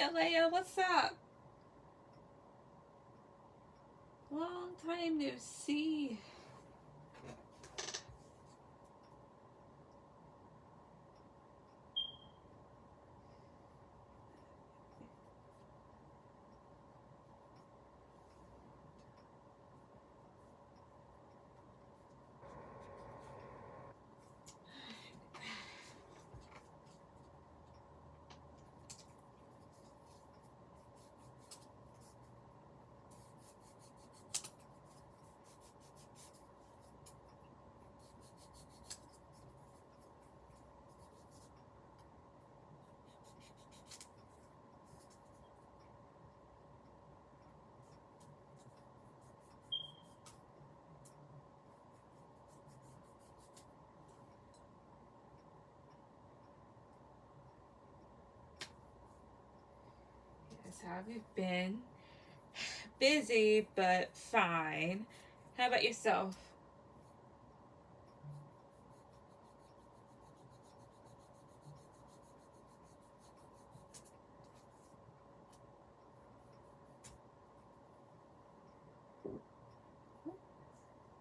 Alea, what's up? Long time no see. Yes, how have you been? Busy, but fine. How about yourself?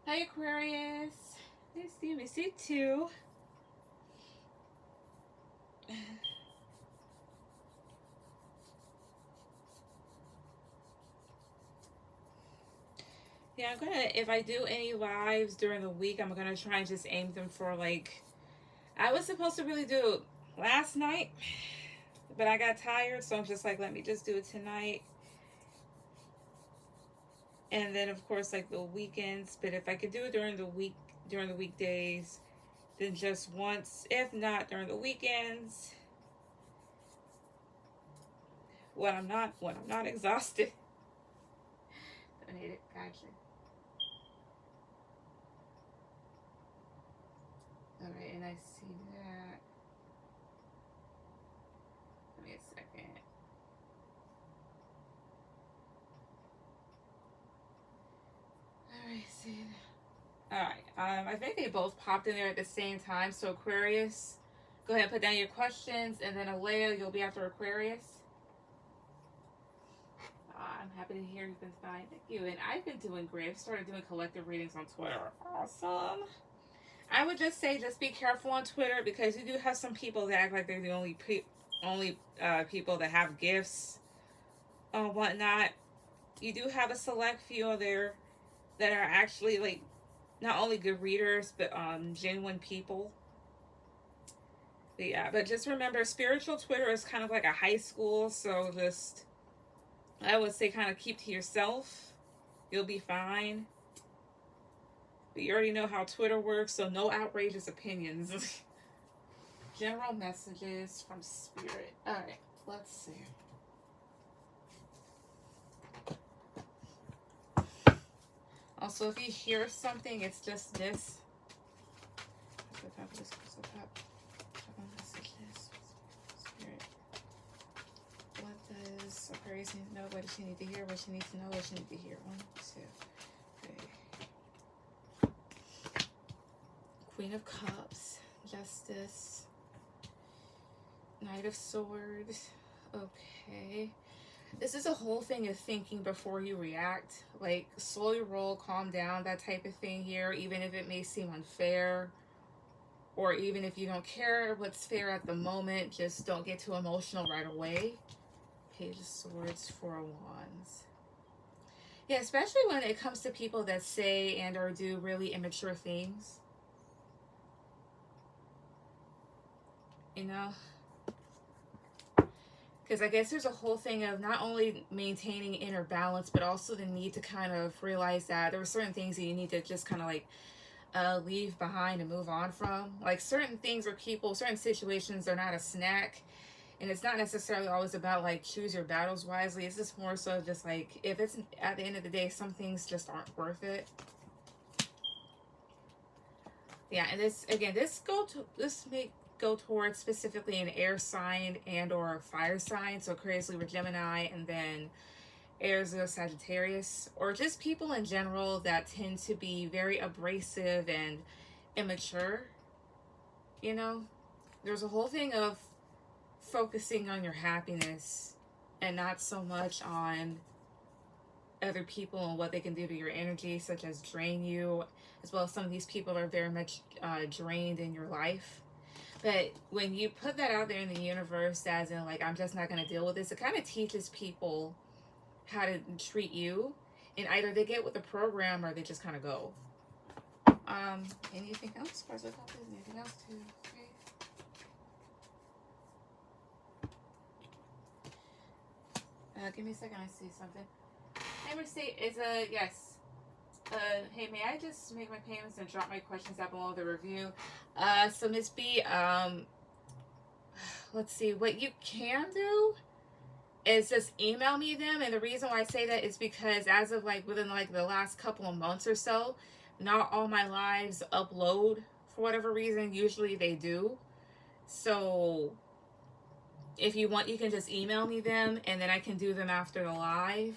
Hi, Aquarius. Nice to miss you too. Yeah, I'm gonna, if I do any lives during the week, I'm gonna try and just aim them for like, I was supposed to really do it last night, but I got tired, so I'm just like, let me just do it tonight. And then of course like the weekends, but if I could do it during the week, during the weekdays, then just once. If not during the weekends, when I'm not exhausted. I need it. Gotcha. All right, and I see that. Give me a second. All right, see. All right. I think they both popped in there at the same time. So Aquarius, go ahead and put down your questions, and then Alea, you'll be after Aquarius. I'm happy to hear you've been fine. Thank you. And I've been doing great. I've started doing collective readings on Twitter. Awesome. I would just say, just be careful on Twitter, because you do have some people that act like they're the only people that have gifts or whatnot. You do have a select few there that are actually like not only good readers, but genuine people. But yeah, but just remember, spiritual Twitter is kind of like a high school, so just, I would say, kind of keep to yourself. You'll be fine. But you already know how Twitter works, so no outrageous opinions. General messages from Spirit. Alright, let's see. Also, if you hear something, it's just this. Spirit. What does Aquarius need to know? What does she need to hear? What she needs to know? What she needs to hear? 1, 2. Okay. Queen of Cups. Justice. Knight of Swords. Okay. This is a whole thing of thinking before you react. Like, slowly roll, calm down, that type of thing here, even if it may seem unfair. Or even if you don't care what's fair at the moment, just don't get too emotional right away. Page of Swords, 4 of Wands. Yeah, especially when it comes to people that say and or do really immature things. You know? Because I guess there's a whole thing of not only maintaining inner balance, but also the need to kind of realize that there are certain things that you need to just kind of like leave behind and move on from. Like certain things or people, certain situations are not a snack. And it's not necessarily always about like choose your battles wisely. It's just more so just like, if it's at the end of the day, some things just aren't worth it. Yeah, and this, again, this may go towards specifically an air sign and or fire sign. So Aquarius, Libra, Gemini, and then Aries, Sagittarius, or just people in general that tend to be very abrasive and immature. You know, there's a whole thing of focusing on your happiness and not so much on other people and what they can do to your energy, such as drain you, as well as some of these people are very much drained in your life. But when you put that out there in the universe, as in, like, I'm just not going to deal with this, it kind of teaches people how to treat you. And either they get with the program or they just kind of go. Anything else? Anything else to okay. Give me a second, I see something. Hey, Mercedes, is yes. Hey, may I just make my payments and drop my questions out below the review? So Miss B, let's see, what you can do is just email me them. And the reason why I say that is because as of like within like the last couple of months or so, not all my lives upload for whatever reason. Usually they do. So if you want, you can just email me them and then I can do them after the live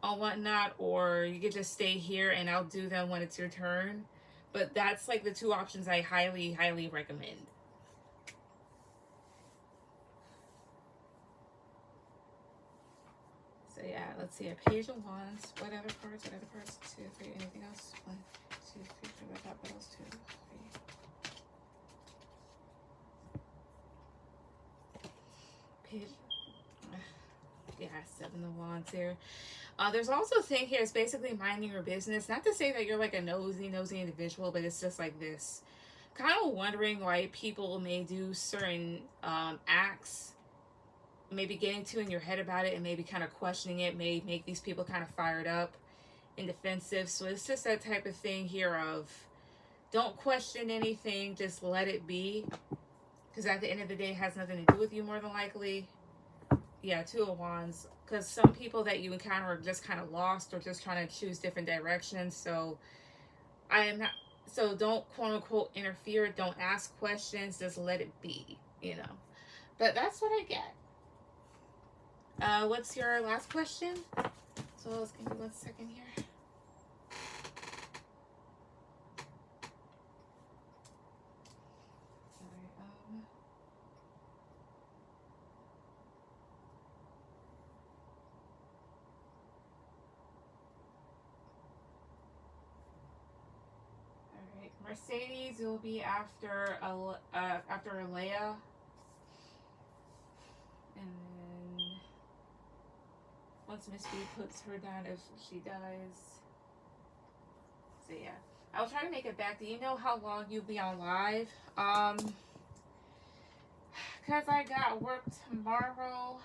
or whatnot, or you can just stay here and I'll do them when it's your turn. But that's like the two options I highly, highly recommend. So yeah, let's see, a page of wands. What other cards? 2, 3, anything else? 1, 2, 3, 4, 5, what else? 2, 3. Page. Yeah, 7 of wands here. There's also a thing here, it's basically minding your business. Not to say that you're like a nosy individual, but it's just like this. Kind of wondering why people may do certain acts, maybe getting too in your head about it and maybe kind of questioning it may make these people kind of fired up and defensive. So it's just that type of thing here of don't question anything, just let it be. Because at the end of the day, it has nothing to do with you more than likely. Yeah, 2 of wands. Because some people that you encounter are just kind of lost or just trying to choose different directions. So I am not, so don't quote unquote interfere. Don't ask questions. Just let it be, you know. But that's what I get. What's your last question? So let's give me 1 second here. Mercedes will be after Alea, and then once Miss B puts her down, if she dies. So yeah, I'll try to make it back. Do you know how long you'll be on live? Cause I got work tomorrow.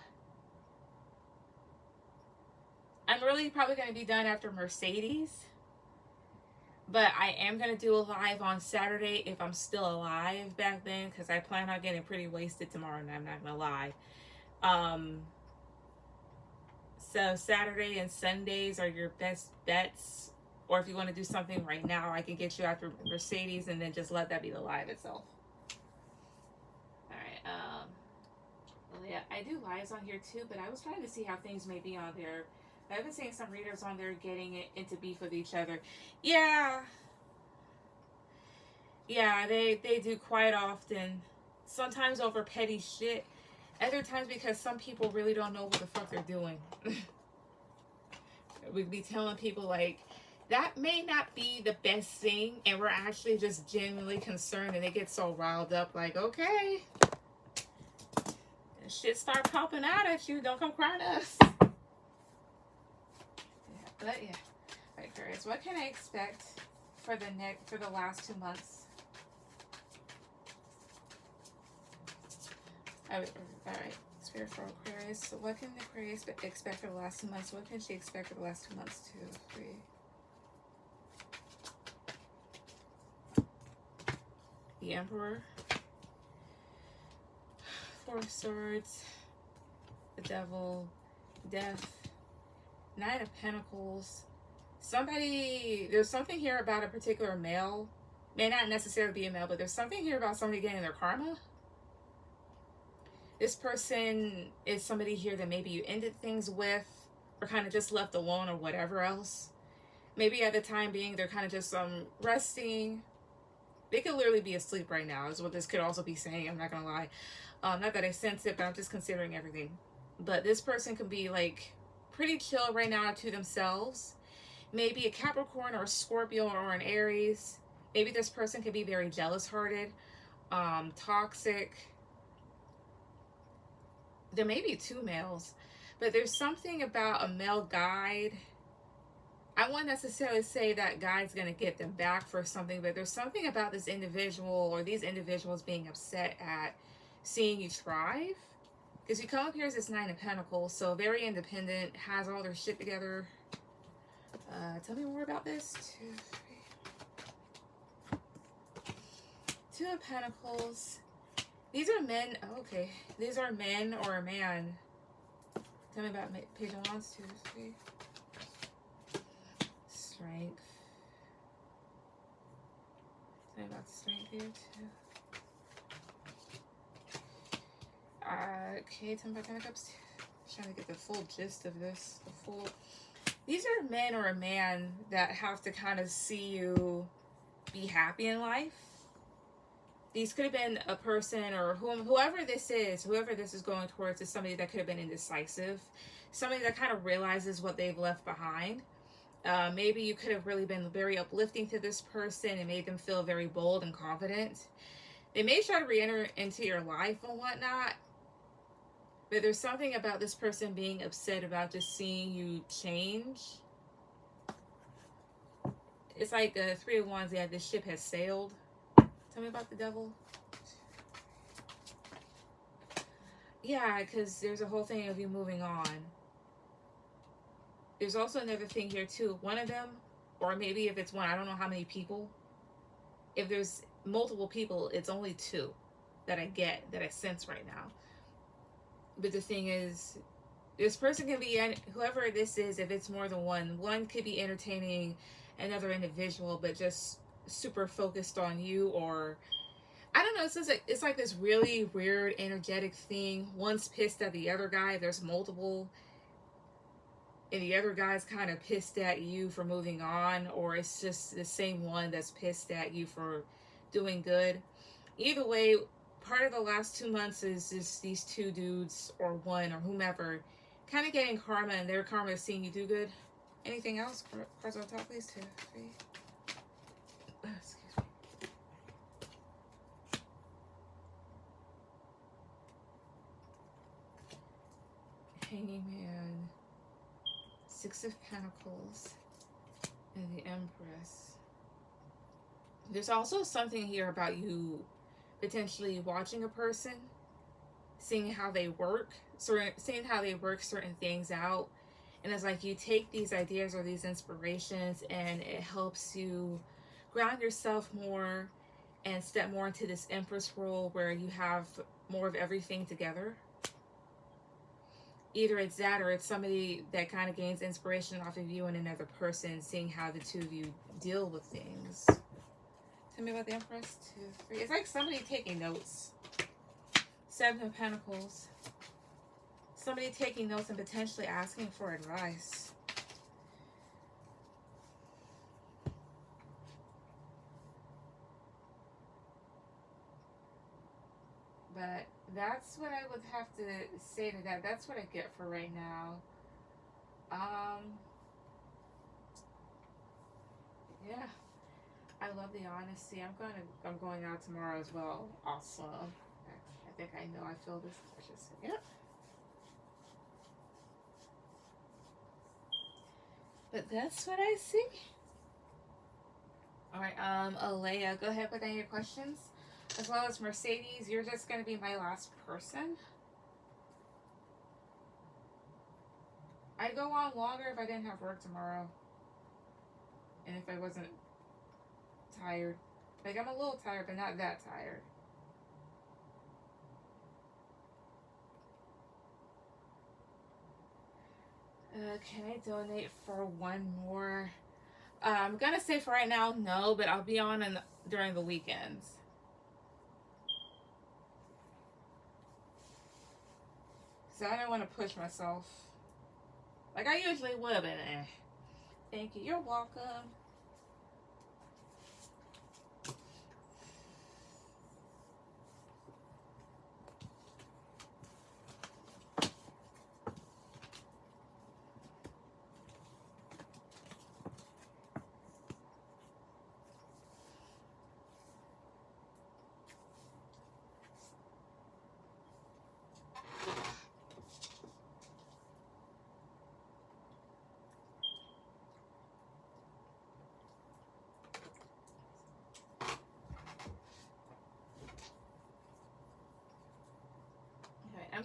I'm really probably gonna be done after Mercedes. But I am going to do a live on Saturday if I'm still alive back then, because I plan on getting pretty wasted tomorrow, and I'm not going to lie. So Saturday and Sundays are your best bets. Or if you want to do something right now, I can get you after Mercedes and then just let that be the live itself. Alright, well, yeah, I do lives on here too, but I was trying to see how things may be on there. I've been seeing some readers on there getting it into beef with each other. Yeah. Yeah, they do quite often. Sometimes over petty shit. Other times because some people really don't know what the fuck they're doing. We'd be telling people like, that may not be the best thing, and we're actually just genuinely concerned, and they get so riled up like, okay. And shit start popping out at you, don't come crying to us. But yeah, alright, Aquarius, what can I expect for the last 2 months? Alright, Spirit for Aquarius. So what can Aquarius expect for the last 2 months? What can she expect for the last 2 months? 2, 3. The Emperor. 4 of Swords. The Devil. Death. 9 of Pentacles. There's something here about a particular male. May not necessarily be a male, but there's something here about somebody getting their karma. This person is somebody here that maybe you ended things with, or kind of just left alone, or whatever else. Maybe at the time being, they're kind of just resting. They could literally be asleep right now, is what this could also be saying. I'm not going to lie. Not that I sense it, but I'm just considering everything. but this person can be like pretty chill right now to themselves. Maybe a Capricorn or a Scorpio or an Aries. Maybe this person can be very jealous hearted, toxic. There may be two males, but there's something about a male guide. I won't necessarily say that guide's going to get them back for something, but there's something about this individual or these individuals being upset at seeing you thrive. Because you come up here as this Nine of Pentacles, so very independent, has all their shit together. Tell me more about this. Two of Pentacles. These are men. Oh, okay. These are men or a man. Tell me about Page of Wands. 2, 3. Strength. Tell me about strength here too. Okay, tell me about Pentacles. Trying to get the full gist of this. These are men or a man that have to kind of see you be happy in life. These could have been a person or whoever this is going towards is somebody that could have been indecisive. Somebody that kind of realizes what they've left behind. Maybe you could have really been very uplifting to this person and made them feel very bold and confident. They may try to re-enter into your life and whatnot, but there's something about this person being upset about just seeing you change. It's like 3 of Wands, yeah, this ship has sailed. Tell me about the Devil. Yeah, because there's a whole thing of you moving on. There's also another thing here too. One of them, or maybe if it's one, I don't know how many people. If there's multiple people, it's only 2 that I get, that I sense right now. But the thing is, this person can be, whoever this is, if it's more than one could be entertaining another individual, but just super focused on you, or I don't know, it's like this really weird energetic thing. One's pissed at the other guy, there's multiple, and the other guy's kind of pissed at you for moving on, or it's just the same one that's pissed at you for doing good. Either way, part of the last 2 months is just these 2 dudes or one or whomever kind of getting karma, and their karma is seeing you do good. Anything else? Cards on top, please. 2, 3. Excuse me. Hangman, 6 of Pentacles, and the Empress. There's also something here about you potentially watching a person, seeing how they work, seeing how they work certain things out, and it's like you take these ideas or these inspirations and it helps you ground yourself more and step more into this Empress role where you have more of everything together. Either it's that or it's somebody that kind of gains inspiration off of you and another person, seeing how the 2 of you deal with things. Tell me about the Empress. 2, 3. It's like somebody taking notes. 7 of Pentacles. Somebody taking notes and potentially asking for advice. But that's what I would have to say to that. That's what I get for right now. Yeah. I love the honesty. I'm going out tomorrow as well. Awesome. I think I know I feel this. Yep. But that's what I see. All right, Alea, go ahead with any of your questions. As well as Mercedes, you're just going to be my last person. I'd go on longer if I didn't have work tomorrow. And if I wasn't tired. Like, I'm a little tired, but not that tired. Can I donate for one more? I'm going to say for right now, no, but I'll be on during the weekends. So I don't want to push myself. Like I usually would, but Thank you. You're welcome.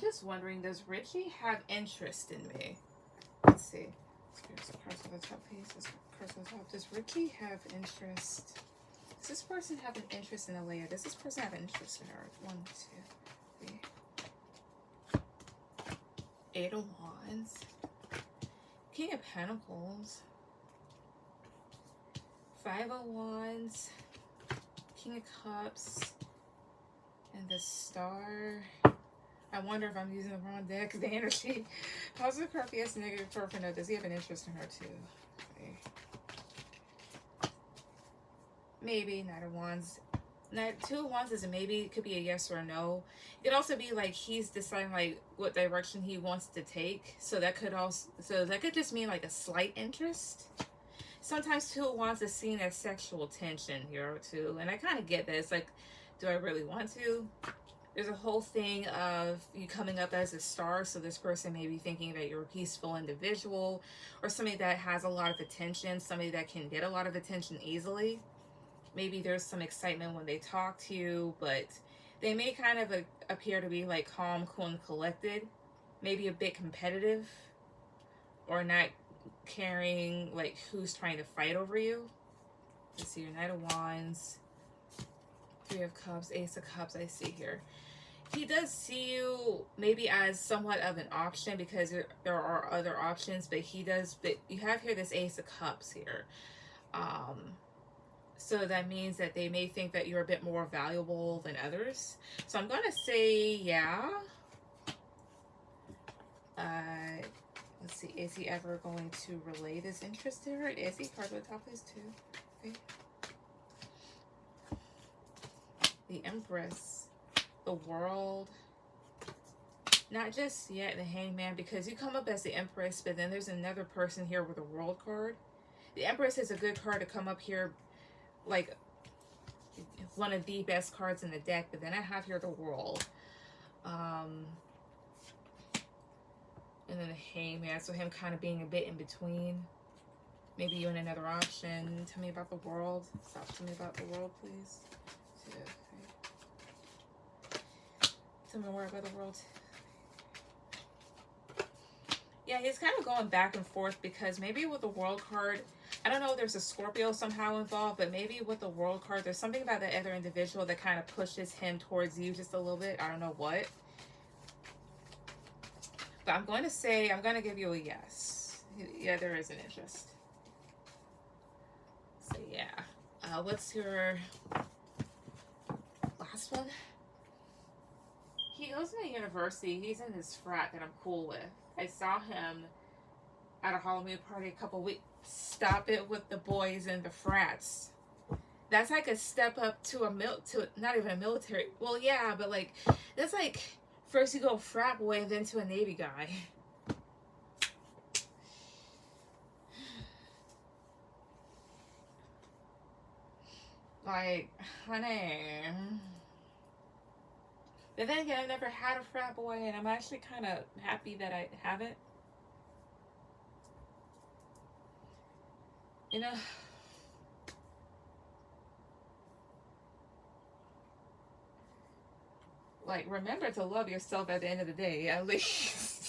just wondering, does Richie have interest in me? Let's see. Let's get cards on the top, please. Let's get cards on the top. Does Richie have interest? Does this person have an interest in Alea? Does this person have an interest in her? 1, 2, 3. 8 of Wands. King of Pentacles. 5 of Wands. King of Cups. And the Star. I wonder if I'm using the wrong deck. The energy. Positive card, yes, negative card for no. Does he have an interest in her too? Okay. Maybe. Knight of Wands. Two of Wands is a maybe. It could be a yes or a no. It could also be like he's deciding like what direction he wants to take. So that could also, so that could just mean like a slight interest. Sometimes Two of Wands is seen as sexual tension here too, and I kind of get this. Like, do I really want to? There's a whole thing of you coming up as a star, so this person may be thinking that you're a peaceful individual, or somebody that has a lot of attention, somebody that can get a lot of attention easily. Maybe there's some excitement when they talk to you, but they may kind of appear to be like calm, cool, and collected. Maybe a bit competitive, or not caring like who's trying to fight over you. Let's see, your Knight of Wands, 3 of Cups, Ace of Cups, I see here. He does see you maybe as somewhat of an option because there are other options, but he does, but you have here this Ace of Cups here. So that means that they may think that you're a bit more valuable than others. So I'm going to say, yeah. Let's see, is he ever going to relay this interest to her? Is he? Card on the top, please, too. Okay. The Empress, the World, not just yet the Hangman, because you come up as the Empress, but then there's another person here with a World card. The Empress is a good card to come up here, like one of the best cards in the deck, but then I have here the World. And then the Hangman, so him kind of being a bit in between. Maybe you and another option. Tell me about the World. Stop, tell me about the World, please. 2, 3. Tell me more about the World. Yeah, he's kind of going back and forth because maybe with the World card, I don't know if there's a Scorpio somehow involved, but maybe with the World card, there's something about the other individual that kind of pushes him towards you just a little bit. I don't know what. But I'm going to say, I'm going to give you a yes. Yeah, there is an interest. So, yeah. What's your last one? He goes to the university. He's in this frat that I'm cool with. I saw him at a Halloween party a couple weeks. Stop it with the boys in the frats. That's like a step up to not even a military. Well, yeah, but like, that's like, first you go frat boy and then to a Navy guy. Like, honey. But then again, I've never had a frat boy, and I'm actually kind of happy that I haven't. You know, like, remember to love yourself at the end of the day, at least.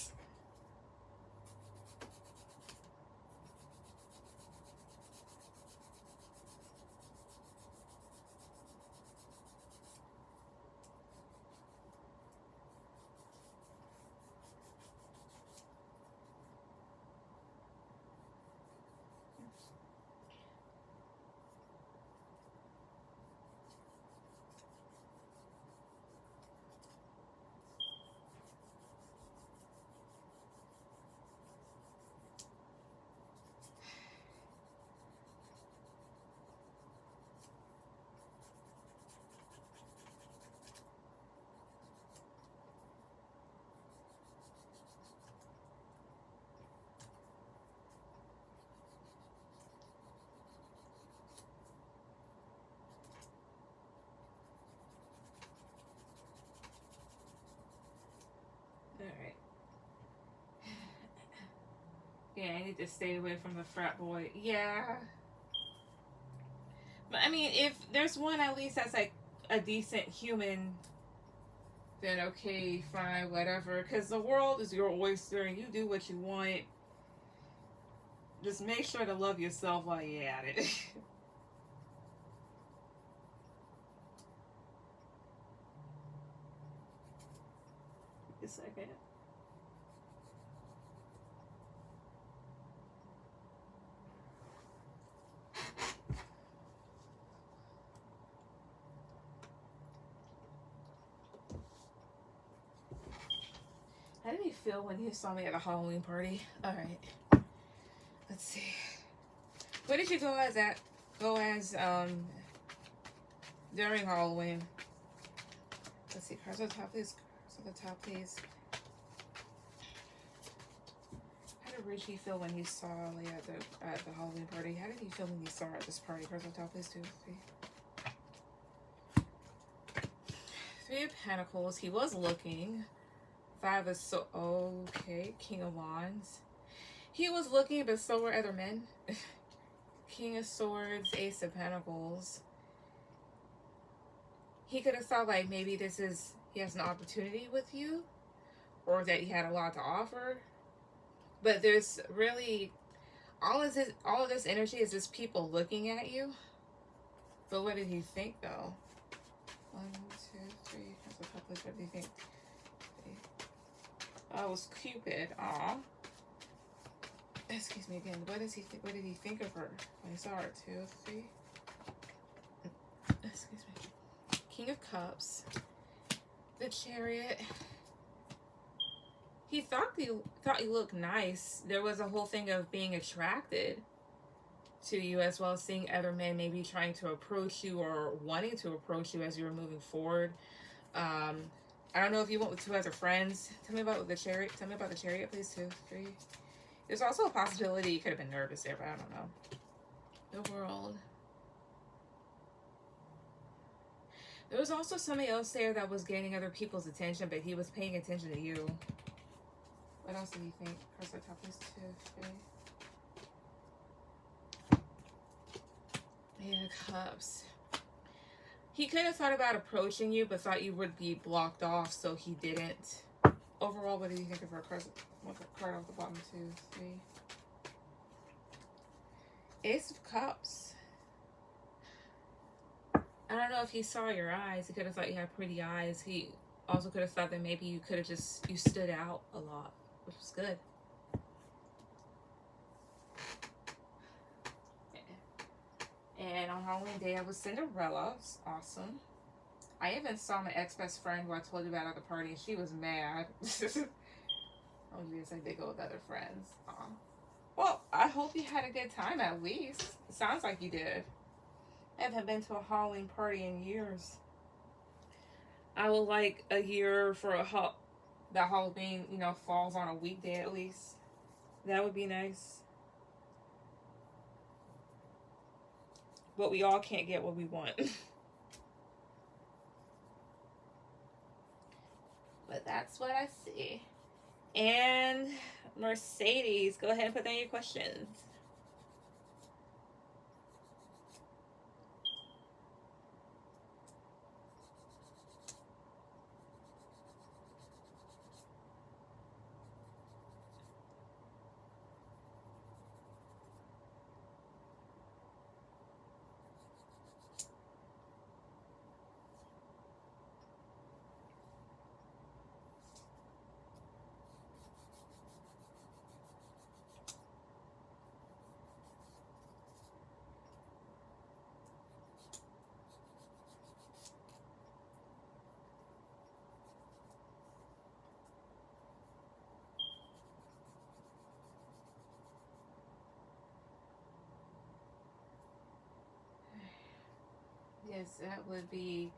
Alright. Yeah, I need to stay away from the frat boy. Yeah. But I mean, if there's one at least that's like a decent human then okay, fine, whatever. Because the world is your oyster and you do what you want. Just make sure to love yourself while you're at it. A second. How did he feel when he saw me at a Halloween party? Alright. Let's see. Where did you go as during Halloween? Let's see, cards on the top, please. Cards on the top, please. How did Richie feel when he saw me at the Halloween party? How did he feel when he saw her at this party? Cards on top, please, 2, 3. 3 of Pentacles. He was looking. 5 of okay. King of Wands. He was looking, but so were other men. King of Swords, Ace of Pentacles. He could have thought like maybe he has an opportunity with you, or that he had a lot to offer. But there's really all of this energy is just people looking at you. But what did he think though? 1, 2, 3. What did he think? Oh, it was Cupid. Aw. Excuse me again. What did he think of her when he saw her? 2, 3. Excuse me. King of Cups. The Chariot. He thought you looked nice. There was a whole thing of being attracted to you, as well as seeing other men maybe trying to approach you or wanting to approach you as you were moving forward. I don't know if you went with 2 other friends. Tell me about the Chariot. Tell me about the Chariot, please. 2, 3. There's also a possibility you could have been nervous there, but I don't know. The World. There was also somebody else there that was gaining other people's attention, but he was paying attention to you. What else did he think? Cross the top, please. 2, 3. Eight of Cups. He could have thought about approaching you, but thought you would be blocked off, so he didn't. Overall, what did you think of her? One card off the bottom, 2, 3. Ace of Cups. I don't know if he saw your eyes. He could have thought you had pretty eyes. He also could have thought that maybe you could have you stood out a lot, which was good. And on Halloween Day, I was Cinderella. It's awesome. I even saw my ex-best friend who I told you about at the party, and she was mad. Oh, yes, I did go with other friends. Well, I hope you had a good time at least. It sounds like you did. I haven't been to a Halloween party in years. I would like a year for that Halloween, falls on a weekday at least. That would be nice. But we all can't get what we want. But that's what I see. And Mercedes, go ahead and put down your questions. Yes, that would be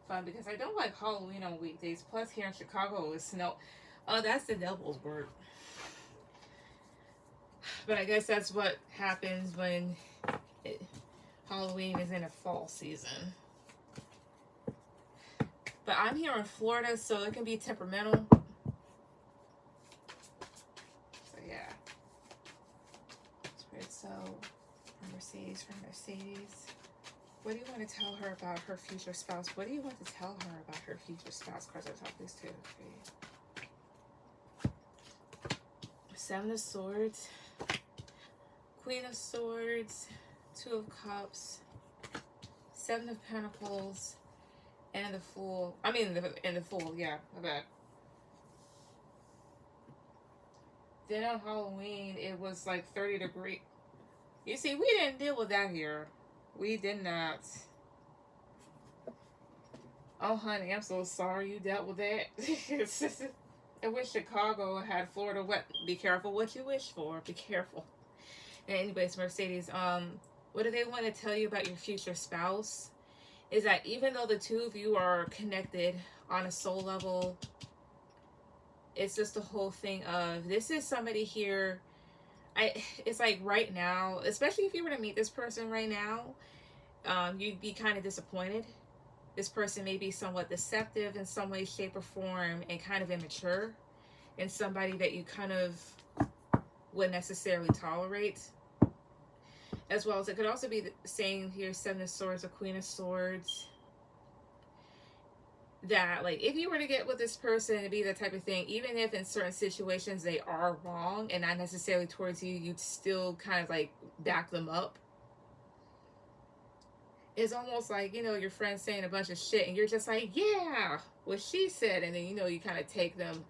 fun because I don't like Halloween on weekdays. Plus, here in Chicago, it's snow. Oh, that's the devil's work. But I guess that's what happens when Halloween is in a fall season. But I'm here in Florida, so it can be temperamental. So, yeah. So, from Mercedes. What do you want to tell her about her future spouse? What do you want to tell her about her future spouse? Cards on top, these two. Okay. Seven of Swords, Queen of Swords, Two of Cups, Seven of Pentacles, and the Fool. I mean, and the Fool. Yeah, my bad. Then on Halloween, it was like 30 degrees. You see, we didn't deal with that here. We did not. Oh, honey, I'm so sorry you dealt with that. I wish Chicago had Florida wet. Be careful what you wish for. Be careful. And anyways, Mercedes, what do they want to tell you about your future spouse? Is that even though the two of you are connected on a soul level, it's just the whole thing of, this is somebody here. It's like right now, especially if you were to meet this person right now, you'd be kind of disappointed. This person may be somewhat deceptive in some way, shape, or form, and kind of immature, and somebody that you kind of wouldn't necessarily tolerate. As well as it could also be saying here, Seven of Swords or Queen of Swords, that like if you were to get with this person, it'd be that type of thing, even if in certain situations they are wrong and not necessarily towards you, you'd still kind of like back them up. It's almost like, you know, your friend's saying a bunch of shit and you're just like, yeah, what she said. And then, you know, you kind of take them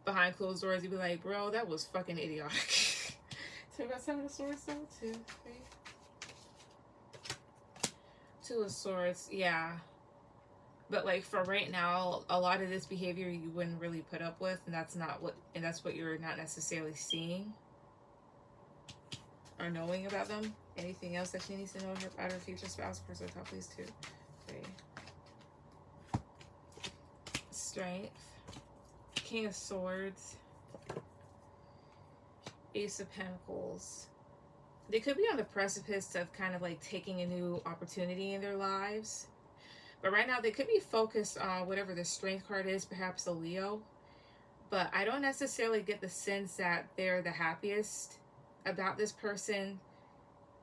behind closed doors. You'd be like, bro, that was fucking idiotic. So about Seven of Swords, though, 2, 3. Two of Swords, yeah. But like for right now, a lot of this behavior you wouldn't really put up with, and that's what you're not necessarily seeing or knowing about them. Anything else that she needs to know about her future spouse? Of course, on top, please, 2, 3. Strength, King of Swords, Ace of Pentacles. They could be on the precipice of kind of like taking a new opportunity in their lives. But right now, they could be focused on whatever the Strength card is, perhaps a Leo. But I don't necessarily get the sense that they're the happiest about this person.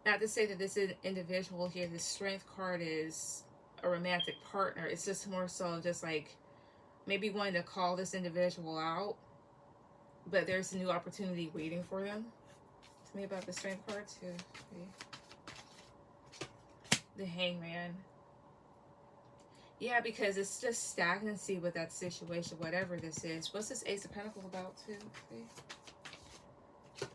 Not to say that this individual here, the Strength card, is a romantic partner. It's just more so just like maybe wanting to call this individual out. But there's a new opportunity waiting for them. Tell me about the Strength card, 2, 3. The Hangman. Yeah, because it's just stagnancy with that situation, whatever this is. What's this Ace of Pentacles about, 2, 3?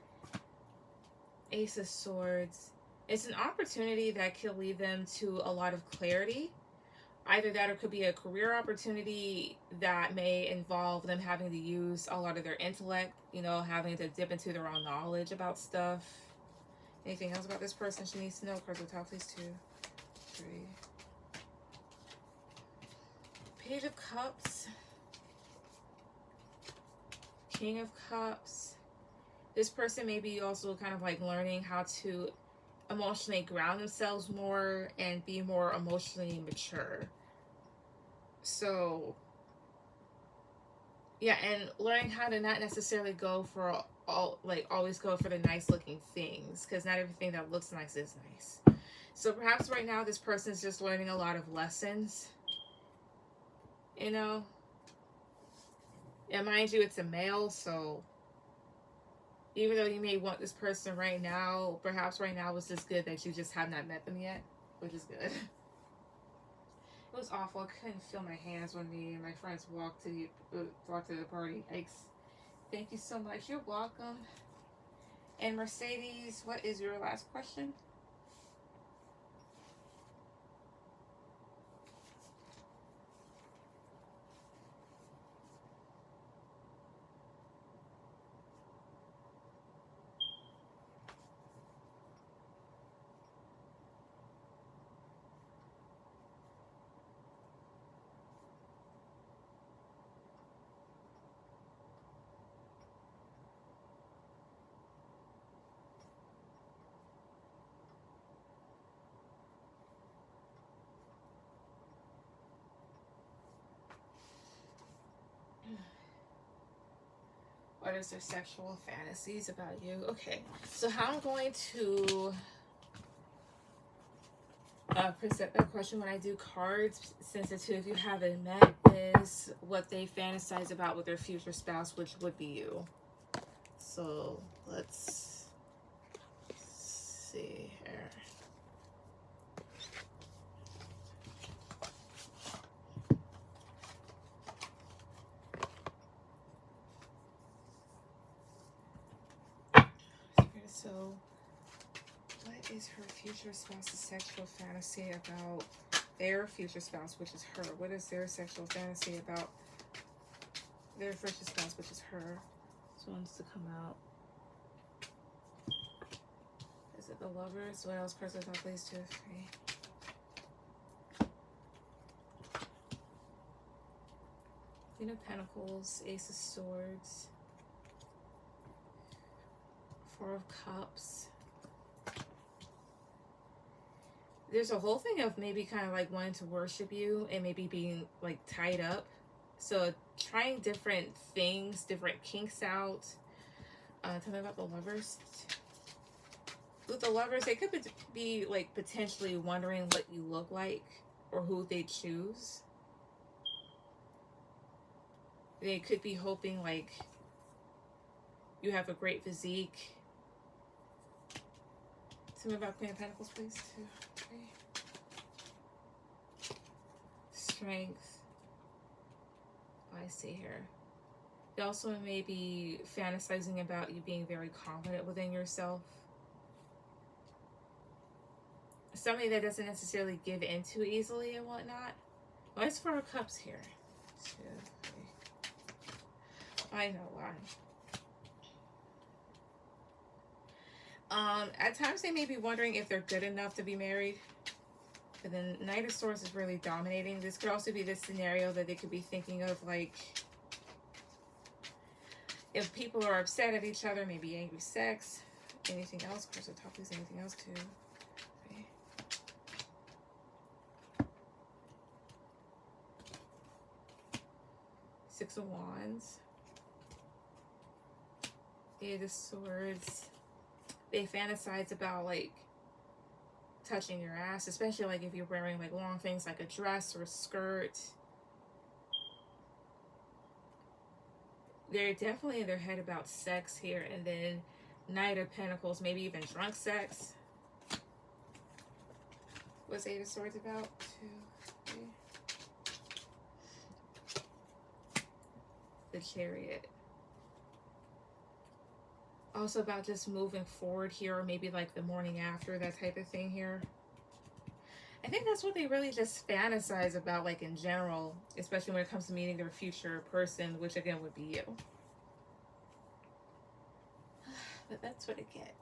Ace of Swords. It's an opportunity that could lead them to a lot of clarity. Either that, or it could be a career opportunity that may involve them having to use a lot of their intellect, you know, having to dip into their own knowledge about stuff. Anything else about this person she needs to know? Cards on top, please, 2, 3. Page of Cups, King of Cups. This person may be also kind of like learning how to emotionally ground themselves more and be more emotionally mature. So, yeah, and learning how to not necessarily go for always go for the nice looking things, because not everything that looks nice is nice. So perhaps right now this person is just learning a lot of lessons. You know, and mind you, it's a male, so even though you may want this person right now, perhaps right now was just good that you just have not met them yet, which is good. It was awful. I couldn't feel my hands when me and my friends walked to the party. Yikes. Thank you so much. You're welcome. And Mercedes, what is your last question? What is their sexual fantasies about you? Okay, so how I'm going to Present that question when I do cards. Sensitive, if you haven't met, is what they fantasize about with their future spouse, which would be you. So let's see here. So, what is her future spouse's sexual fantasy about their future spouse, which is her? What is their sexual fantasy about their future spouse, which is her? This one's to come out. Is it the Lovers? What else? Person top plays 2 or 3. Queen of Pentacles, Ace of Swords, Four of Cups. There's a whole thing of maybe kind of like wanting to worship you and maybe being like tied up. So trying different things, different kinks out. Tell me about the Lovers. With the Lovers, they could be like potentially wondering what you look like or who they choose. They could be hoping like you have a great physique. Tell me about Queen of Pentacles, please. 2, 3. Strength. I see here. They also may be fantasizing about you being very confident within yourself. Somebody that doesn't necessarily give in too easily and whatnot. What's Four of Cups here? 2, 3. I know why. At times they may be wondering if they're good enough to be married. But then Knight of Swords is really dominating. This could also be this scenario that they could be thinking of, like, if people are upset at each other, maybe angry sex. Anything else? Of course, the top is anything else too. Okay. Six of Wands. Eight of Swords. They fantasize about like touching your ass, especially like if you're wearing like long things like a dress or a skirt. They're definitely in their head about sex here. And then Knight of Pentacles, maybe even drunk sex. What's Eight of Swords about? 2, 3. The Chariot. Also about just moving forward here, or maybe like the morning after, that type of thing here. I think that's what they really just fantasize about, like in general, especially when it comes to meeting their future person, which again would be you. But that's what I get.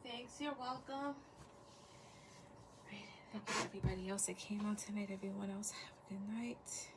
Thanks, you're welcome. Right, thank you to everybody else that came on tonight. Everyone else, have a good night.